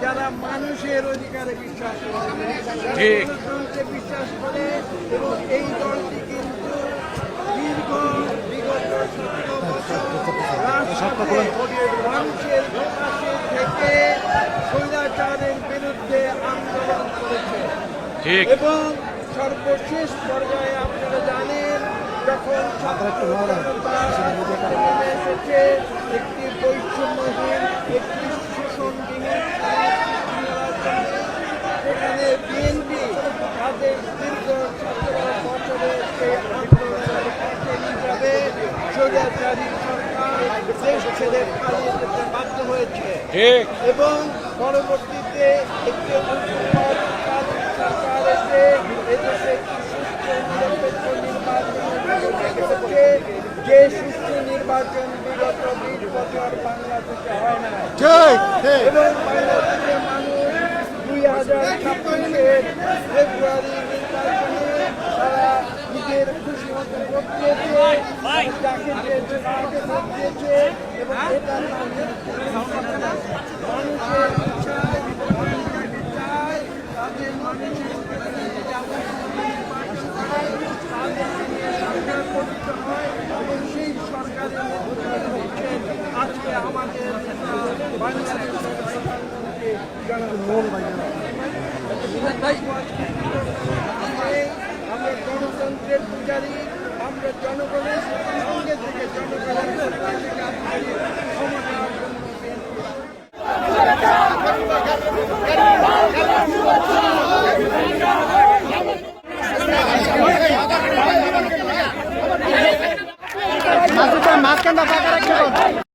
যারা মানুষের অধিকারে বিশ্বাস করে, বিশ্বাস করে, এবং এই দলটি কিন্তু বিগত 17 বছর মানুষের পাশে থেকে স্বৈরাচারের বিরুদ্ধে আন্দোলন করেছে। এবং সর্বশেষ পর্যায়ে আপনারা জানেন, যখন নেমে এসেছে একটি বৈষম্যহীন, একটি শোষণবিহীন সেখানে বিএনপি তাদের দীর্ঘ 17 বছরের সেই আন্দোলনের পথে হিসাবে স্বৈরাচারী সরকার দেশ ছেড়ে পালিয়ে যেতে বাধ্য হয়েছে। এবং পরবর্তীতে একটি সরকার এসে এদেশে একটি সুস্থ নিরপেক্ষ নির্বাচন করেছে, যে সুষ্ঠু নির্বাচন বিগত 20 বছর বাংলাদেশে হয় না। এবং বাংলাদেশের মানুষ 2026-এর ফেব্রুয়ারি নির্বাচনে তারা নিজের খুশি মতো ভোট দিয়েছে, যাকে দিয়েছে তাকে ভোট দিয়েছে। এবং এটা মানুষের ইচ্ছা, চায় তাদের মানুষের সরকার গঠিত হয়, এবং সেই সরকারের নেতৃত্ব হচ্ছেন আজকে আমাদের বাংলাদেশের প্রধানমন্ত্রী আমরা গণতন্ত্রের পূজারী, আমরা জনগণের সঙ্গে থেকে জনগণের ক্ষমতার জন্য মাঝখানটা ফাঁকা রাখতে